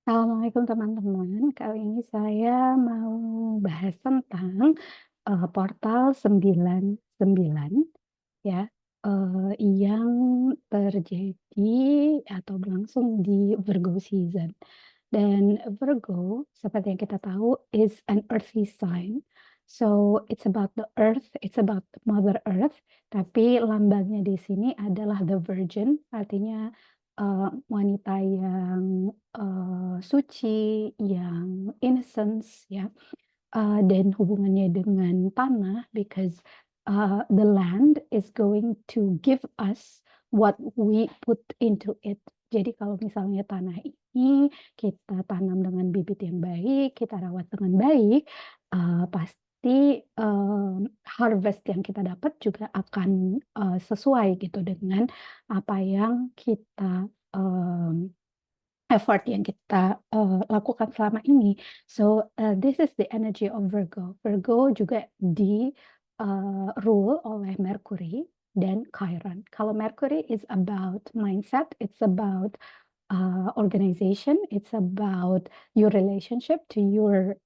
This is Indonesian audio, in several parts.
Assalamualaikum teman-teman. Kali ini saya mau bahas tentang portal 99 ya, yang terjadi atau berlangsung di Virgo season. Dan Virgo seperti yang kita tahu is an earthy sign. So it's about the earth, it's about Mother Earth, tapi lambangnya di sini adalah the Virgin, artinya wanita yang suci, yang innocence ya, dan hubungannya dengan tanah because the land is going to give us what we put into it. Jadi kalau misalnya tanah ini kita tanam dengan bibit yang baik, kita rawat dengan baik, pasti harvest yang kita dapat juga akan sesuai gitu dengan apa yang kita effort yang kita lakukan selama ini. So this is the energy of Virgo. Virgo juga di rule oleh Mercury dan Chiron. Kalau Mercury is about mindset, it's about organization, it's about your relationship to your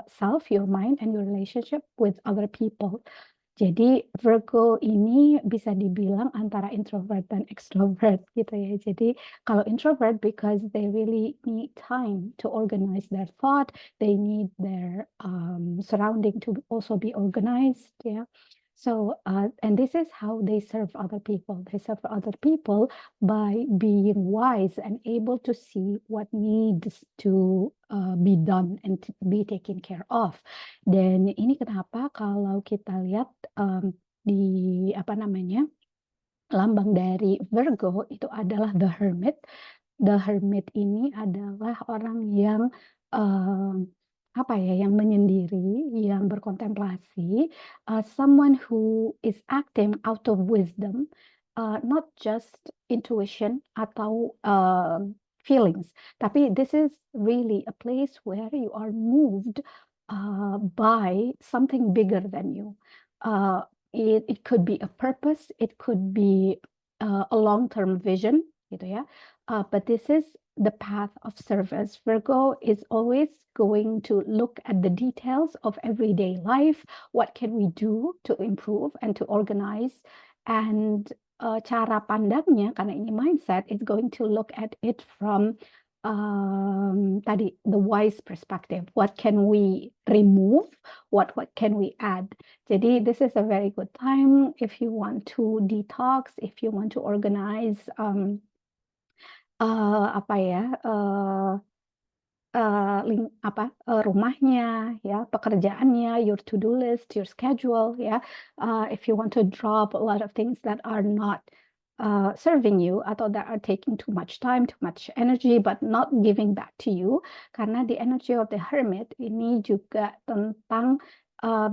self, your mind, and your relationship with other people. Jadi Virgo ini bisa dibilang antara introvert dan extrovert gitu ya. Jadi kalau introvert because they really need time to organize their thought, they need their surrounding to also be organized ya. So and this is how they serve other people. They serve other people by being wise and able to see what needs to be done and to be taken care of. Dan ini kenapa kalau kita lihat di apa namanya lambang dari Virgo itu adalah the Hermit. The Hermit ini adalah orang yang apa ya, yang menyendiri, yang berkontemplasi, someone who is acting out of wisdom, not just intuition atau feelings, tapi this is really a place where you are moved by something bigger than you. It could be a purpose, it could be a long-term vision, gitu ya. But this is the path of service. Virgo is always going to look at the details of everyday life. What can we do to improve and to organize? And cara pandangnya, karena ini mindset, it's going to look at it from tadi the wise perspective. What can we remove? What can we add? Jadi this is a very good time if you want to detox, if you want to organize apa ya, rumahnya ya, pekerjaannya, your to-do list, your schedule ya, if you want to drop a lot of things that are not serving you atau that are taking too much time, too much energy but not giving back to you, karena the energy of the Hermit ini juga tentang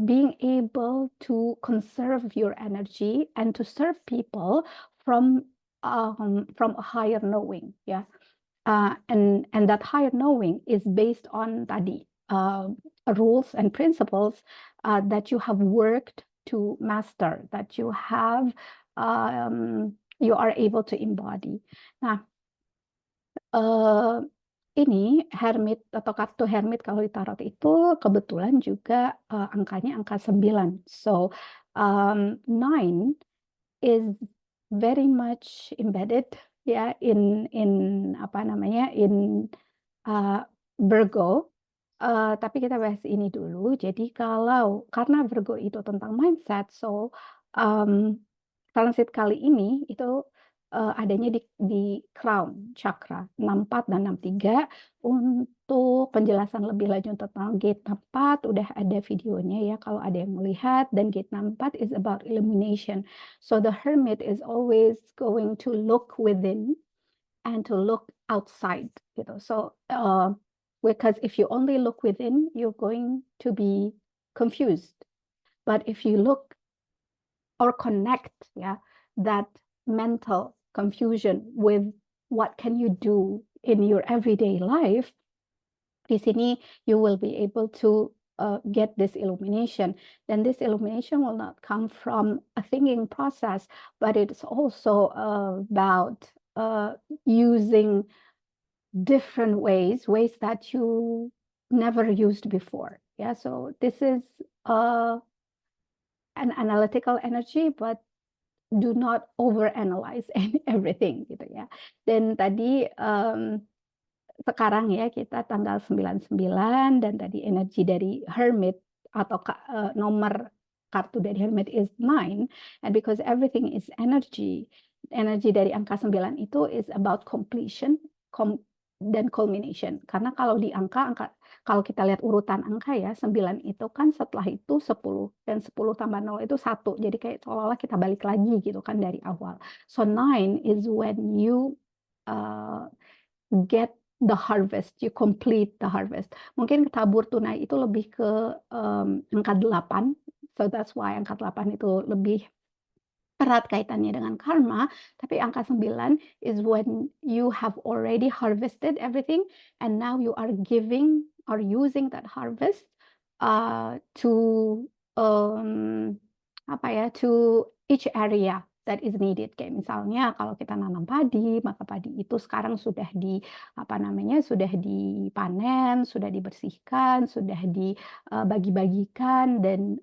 being able to conserve your energy and to serve people from a higher knowing ya. And that higher knowing is based on tadi rules and principles that you have worked to master, that you are able to embody. Nah, ini Hermit atau kartu Hermit kalau di tarot itu kebetulan juga angkanya angka 9. So 9 is very much embedded ya in apa namanya in Virgo. Tapi kita bahas ini dulu. Jadi karena Virgo itu tentang mindset, so transit kali ini itu adanya di crown chakra 64 dan 63. Untuk penjelasan lebih lanjut tentang gate 4 udah ada videonya ya kalau ada yang melihat, dan gate 4 is about illumination. So the hermit is always going to look within and to look outside gitu. So because if you only look within, you're going to be confused. But if you look or connect that mental confusion with what can you do in your everyday life, di sini you will be able to get this illumination. Then this illumination will not come from a thinking process, but it's also about using different ways that you never used before. Yeah, so this is an analytical energy, but do not overanalyze everything gitu ya. Dan tadi sekarang ya kita tanggal 99 dan tadi energi dari Hermit atau nomor kartu dari Hermit is 9, and because everything is energi dari angka 9 itu is about completion dan culmination. Karena kalau di kalau kita lihat urutan angka ya, 9 itu kan setelah itu 10 dan 10 tambah 0 itu 1. Jadi kayak seolah-olah kita balik lagi gitu kan dari awal. So 9 is when you get the harvest, you complete the harvest. Mungkin tabur tunai itu lebih ke angka 8. So that's why angka 8 itu lebih erat kaitannya dengan karma, tapi angka 9 is when you have already harvested everything and now you are giving or using that harvest to to each area that is needed. Kayak misalnya kalau kita nanam padi, maka padi itu sekarang sudah sudah dipanen, sudah dibersihkan, sudah dibagi-bagikan dan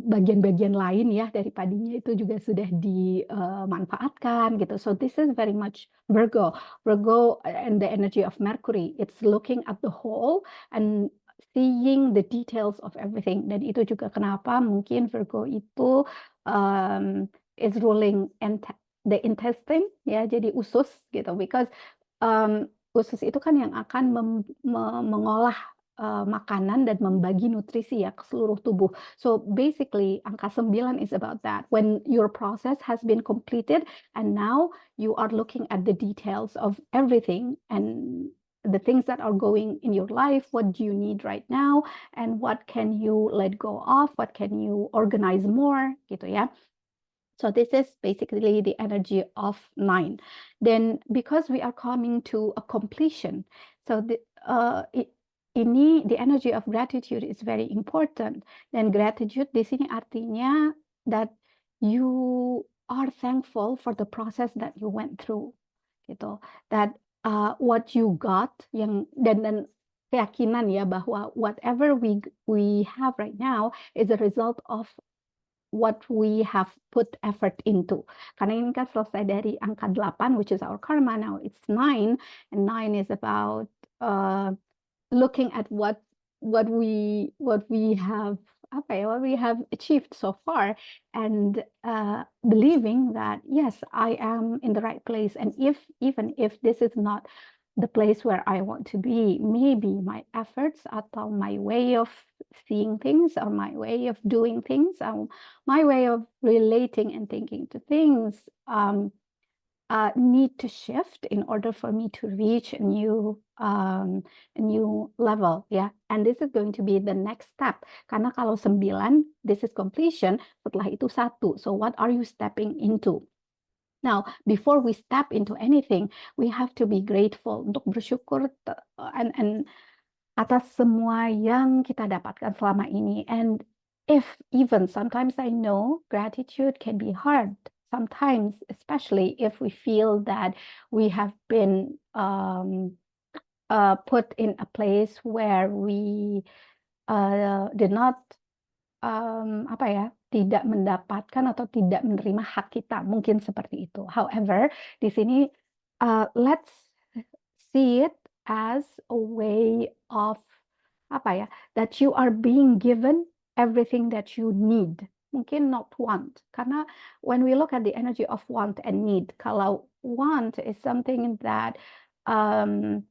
bagian-bagian lain ya dari padinya itu juga sudah dimanfaatkan gitu. So this is very much Virgo. Virgo and the energy of Mercury. It's looking at the whole and seeing the details of everything. Dan itu juga kenapa mungkin Virgo itu is ruling the intestine ya, jadi usus gitu. Because usus itu kan yang akan mengolah makanan dan membagi nutrisi ya ke seluruh tubuh. So basically angka 9 is about that. When your process has been completed and now you are looking at the details of everything and the things that are going in your life, what do you need right now and what can you let go of, what can you organize more gitu ya. So this is basically the energy of 9. Then because we are coming to a completion, so ini the energy of gratitude is very important. Dan gratitude di sini artinya that you are thankful for the process that you went through, gitu. That what you got dan keyakinan ya bahwa whatever we have right now is a result of what we have put effort into. Karena ini kan selesai dari angka 8, which is our karma. Now it's 9, and 9 is about looking at what we have what we have achieved so far and believing that yes, I am in the right place, and even if this is not the place where I want to be, maybe my efforts atau my way of seeing things or my way of doing things, my way of relating and thinking to things need to shift in order for me to reach a new level ya. And this is going to be the next step. Karena kalau 9, this is completion, setelah itu 1. So what are you stepping into? Now, before we step into anything, we have to be grateful, untuk bersyukur and atas semua yang kita dapatkan selama ini. And if even sometimes I know gratitude can be hard. Sometimes, especially if we feel that we have been put in a place where we did not tidak mendapatkan atau tidak menerima hak kita, mungkin seperti itu. However, di sini let's see it as a way of that you are being given everything that you need. Mungkin not want, karena when we look at the energy of want and need, kalau want is something that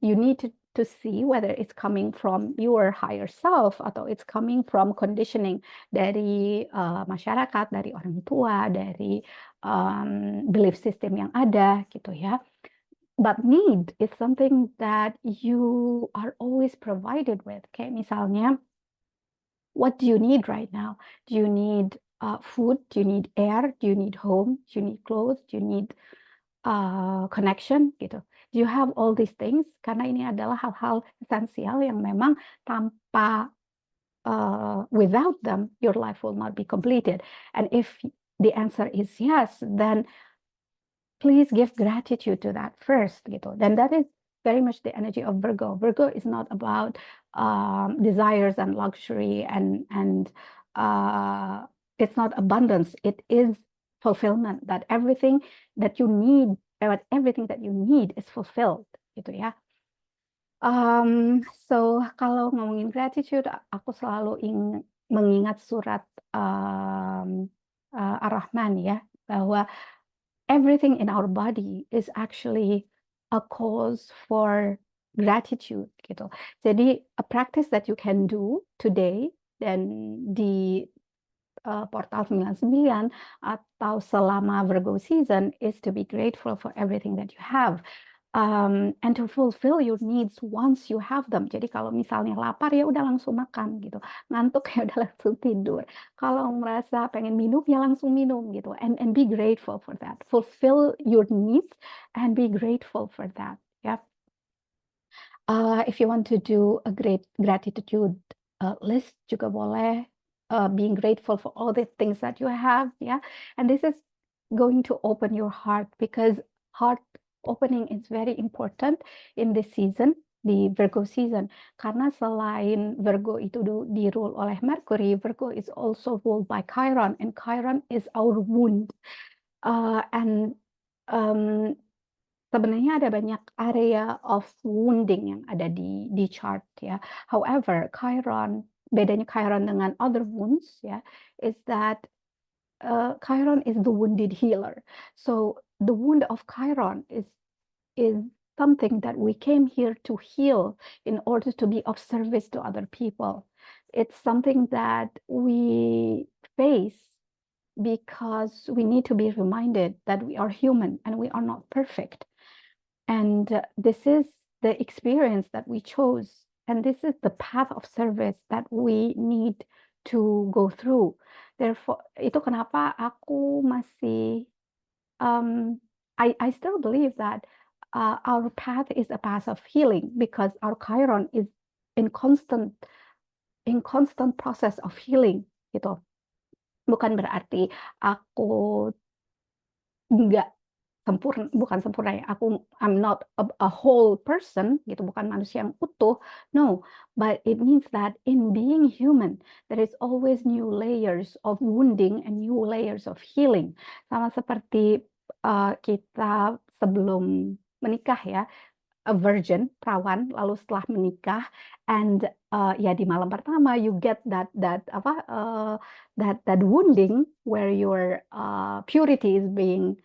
you need to see whether it's coming from your higher self atau it's coming from conditioning dari masyarakat, dari orang tua, dari belief system yang ada gitu ya. But need is something that you are always provided with. Kayak misalnya, what do you need right now? Do you need food? Do you need air? Do you need home? Do you need clothes? Do you need connection gitu? Do you have all these things? Karena ini adalah hal-hal esensial yang memang tanpa without them, your life will not be completed. And if the answer is yes, then please give gratitude to that first gitu. Dan that is very much the energy of Virgo. Virgo is not about desires and luxury and it's not abundance. It is fulfillment. That everything that you need, everything that you need is fulfilled gitu ya. So kalau ngomongin gratitude, aku selalu mengingat surat Ar-Rahman ya, bahwa everything in our body is actually a cause for gratitude gitu. Jadi a practice that you can do today dan di portal 99 atau selama Virgo season is to be grateful for everything that you have. And to fulfill your needs once you have them. Jadi kalau misalnya lapar ya udah langsung makan gitu, ngantuk ya udah langsung tidur. Kalau merasa pengen minum ya langsung minum gitu. And be grateful for that. Fulfill your needs and be grateful for that. Ya. If you want to do a great gratitude list juga boleh. Being grateful for all the things that you have, yeah. And this is going to open your heart because heart opening is very important in this season, di Virgo season. Karena selain Virgo itu di-rule oleh Mercury, Virgo is also ruled by Chiron, and Chiron is our wound. And sebenarnya ada banyak area of wounding yang ada di chart ya. However, Chiron, bedanya Chiron dengan other wounds ya, is that Chiron is the wounded healer. So the wound of Chiron is something that we came here to heal in order to be of service to other people. It's something that we face because we need to be reminded that we are human and we are not perfect. And this is the experience that we chose. And this is the path of service that we need to go through. Therefore, itu kenapa aku masih, I still believe that our path is a path of healing because our Chiron is in constant process of healing gitu. Bukan berarti aku nggak bukan sempurna ya. I'm not a whole person gitu, bukan manusia yang utuh. No, but it means that in being human, there is always new layers of wounding and new layers of healing. Sama seperti kita sebelum menikah ya, a virgin, perawan, lalu setelah menikah, and ya di malam pertama you get that wounding where your purity is being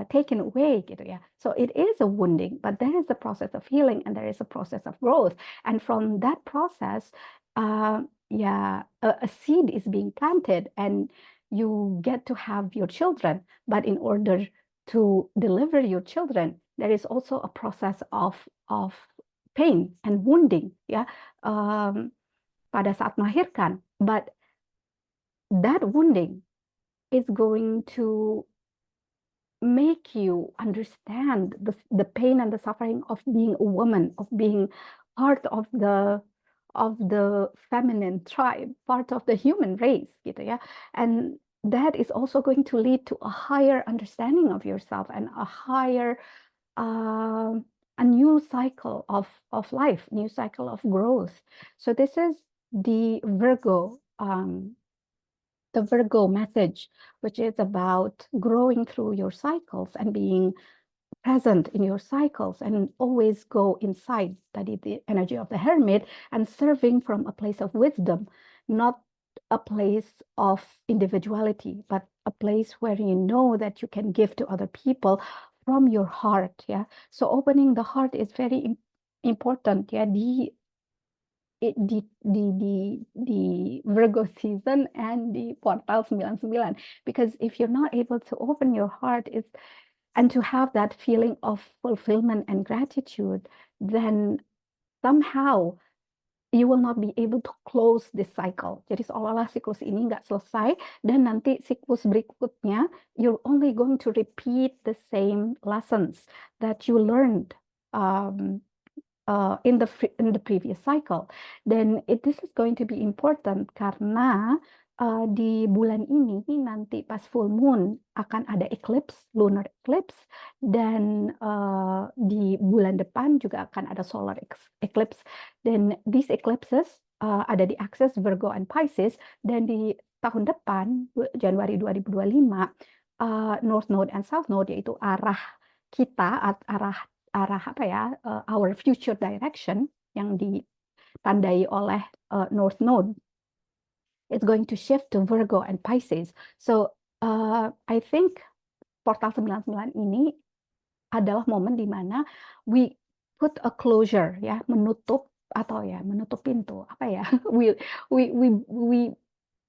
taken away gitu ya. So it is a wounding, but there is a process of healing and there is a process of growth. And from that process, a seed is being planted and you get to have your children. But in order to deliver your children, there is also a process of pain and wounding ya, pada saat melahirkan. But that wounding is going to make you understand the pain and the suffering of being a woman, of being part of the feminine tribe, part of the human race gitu ya. And that is also going to lead to a higher understanding of yourself and a higher a new cycle of life, new cycle of growth. So this is the Virgo message, which is about growing through your cycles and being present in your cycles and always go inside, that is the energy of the hermit, and serving from a place of wisdom, not a place of individuality, but a place where you know that you can give to other people from your heart. Yeah. So opening the heart is very important. Yeah. The Virgo season and the portal 99, because if you're not able to open your heart and to have that feeling of fulfillment and gratitude, then somehow you will not be able to close this cycle. Jadi seolah-olah siklus ini nggak selesai dan nanti siklus berikutnya you're only going to repeat the same lessons that you learned in the previous cycle. Then this is going to be important karena di bulan ini nanti pas full moon akan ada eclipse, lunar eclipse, dan di bulan depan juga akan ada solar eclipse. Dan these eclipses ada di akses Virgo and Pisces, dan di tahun depan Januari 2025 North Node and South Node, yaitu arah kita, arah apa ya, our future direction yang ditandai oleh North Node, it's going to shift to Virgo and Pisces. So I think portal 99 ini adalah momen di mana we put a closure, ya, menutup atau ya menutup pintu apa ya, we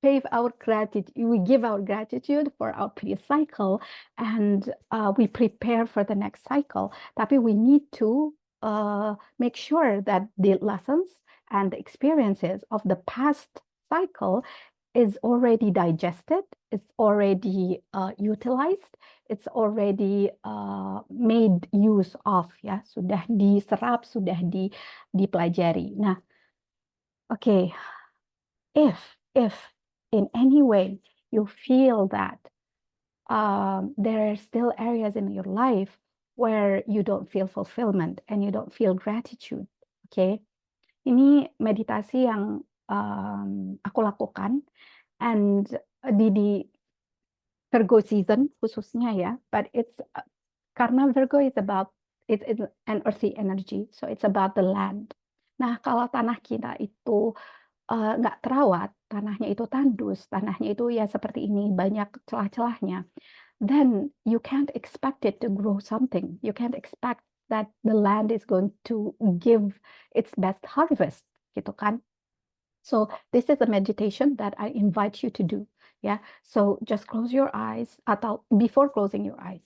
pave our gratitude, we give our gratitude for our previous cycle, and we prepare for the next cycle. Tapi we need to make sure that the lessons and the experiences of the past cycle is already digested, it's already utilized, it's already made use of, ya, sudah diserap, sudah dipelajari. Nah, okay, if in any way you feel that there are still areas in your life where you don't feel fulfillment and you don't feel gratitude, okay? Ini meditasi yang aku lakukan, and di Virgo season khususnya ya, but it's karena Virgo is about it's an earthy energy, so it's about the land. Nah, kalau tanah kita itu nggak terawat, tanahnya itu tandus, tanahnya itu ya seperti ini, banyak celah-celahnya, then you can't expect it to grow something. You can't expect that the land is going to give its best harvest, gitu kan? So this is a meditation that I invite you to do. Yeah. So just close your eyes, atau before closing your eyes,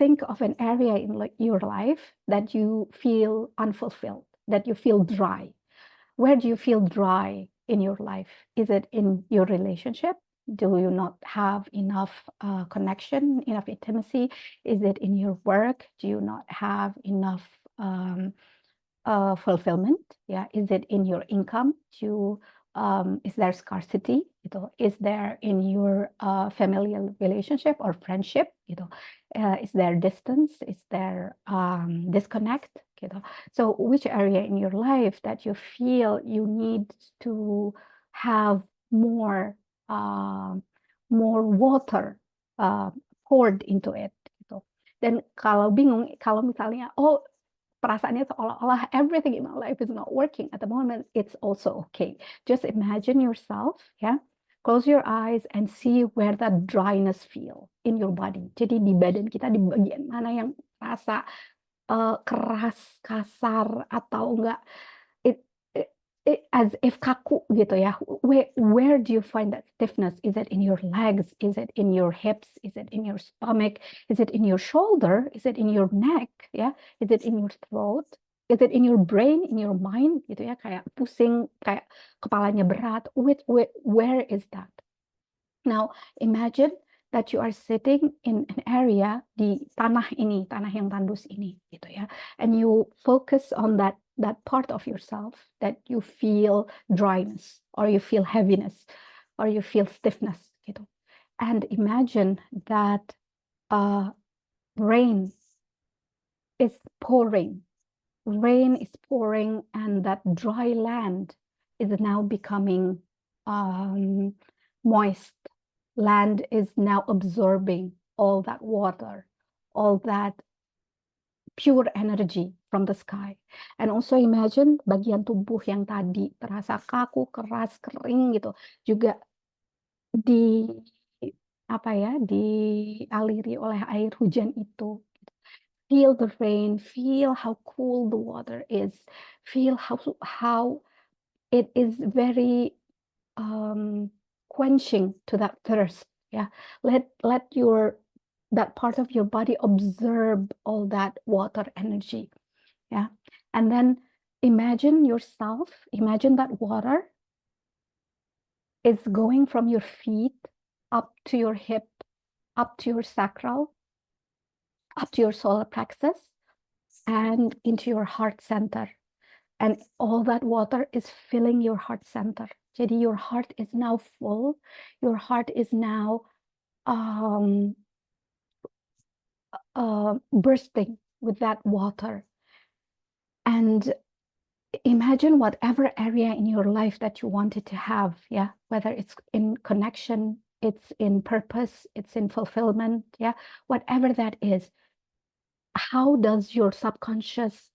think of an area in your life that you feel unfulfilled, that you feel dry. Where do you feel dry in your life? Is it in your relationship? Do you not have enough connection, enough intimacy? Is it in your work? Do you not have enough fulfillment? Yeah, is it in your income? Is there scarcity? Gitu. Is there in your familial relationship or friendship? Gitu. Is there distance? Is there disconnect? Gitu. So which area in your life that you feel you need to have more water poured into it? Gitu. Dan kalau bingung, kalau misalnya perasaannya seolah-olah everything in my life is not working at the moment, it's also okay. Just imagine yourself, ya. Close your eyes and see where that dryness feel in your body. Jadi di badan kita, di bagian mana yang rasa keras, kasar, atau enggak as if kaku gitu ya. Where do you find that stiffness? Is it in your legs? Is it in your hips? Is it in your stomach? Is it in your shoulder? Is it in your neck? Ya, is it in your throat? Is it in your brain, in your mind? Gitu ya, kayak pusing, kayak kepalanya berat. Where is that? Now imagine that you are sitting in an area di tanah ini, tanah yang tandus ini, gitu ya, and you focus on that part of yourself that you feel dryness, or you feel heaviness, or you feel stiffness, gitu. And imagine that rain is pouring. Rain is pouring, and that dry land is now becoming moist. Land is now absorbing all that water, all that pure energy from the sky. And also imagine bagian tubuh yang tadi terasa kaku, keras, kering gitu, juga di apa ya, dialiri oleh air hujan itu. Feel the rain, feel how cool the water is, feel how it is very quenching to that thirst. Yeah, let that part of your body absorb all that water energy. Yeah, and then imagine that water is going from your feet up to your hip, up to your sacral, up to your solar plexus, and into your heart center. And all that water is filling your heart center. Jadi your heart is now full, your heart is now um, bursting with that water. And imagine whatever area in your life that you wanted to have, yeah, whether it's in connection, it's in purpose, it's in fulfillment, yeah, whatever that is. How does your subconscious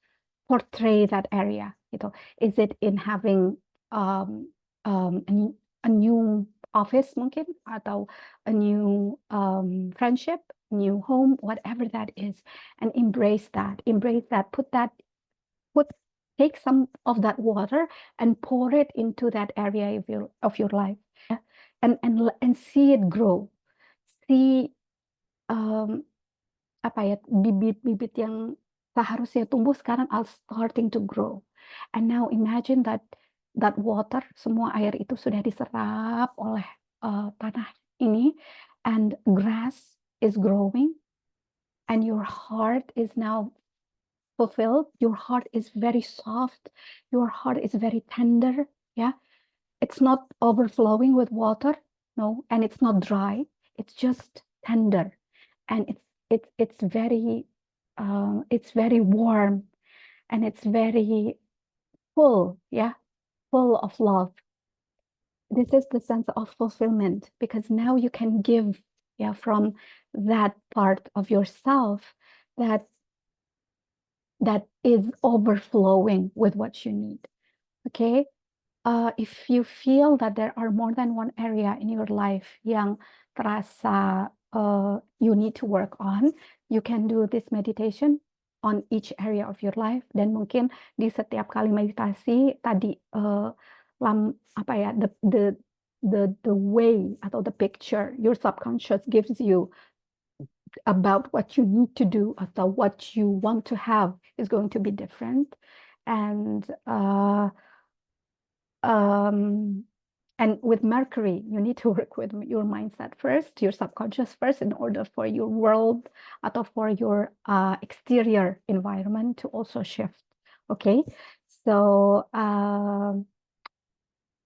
portray that area? Gitu. Is it in having um, a new office mungkin, atau a new friendship, new home, whatever that is, and embrace that, put take some of that water and pour it into that area of your life, yeah? And see it grow, see um, apa ya, bibit-bibit yang seharusnya tumbuh sekarang are starting to grow. And now imagine that water, semua air itu sudah diserap oleh tanah ini, and grass is growing, and your heart is now fulfilled. Your heart is very soft. Your heart is very tender. Yeah. It's not overflowing with water. No. And it's not dry. It's just tender. And it's very warm, and it's very full. Yeah. Full of love. This is the sense of fulfillment, because now you can give, yeah, from that part of yourself that is overflowing with what you need. Okay. If you feel that there are more than one area in your life yang terasa you need to work on, you can do this meditation on each area of your life. Dan mungkin di setiap kali meditasi tadi apa ya, the way atau the picture your subconscious gives you about what you need to do atau what you want to have is going to be different. Um, and with Mercury, you need to work with your mindset first, your subconscious first, in order for your world atau for your exterior environment to also shift. Okay, so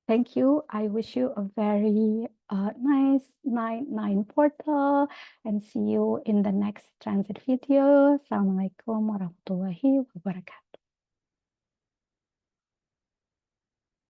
thank you. I wish you a very nice 9/9 portal, and see you in the next transit video. Assalamualaikum warahmatullahi wabarakatuh.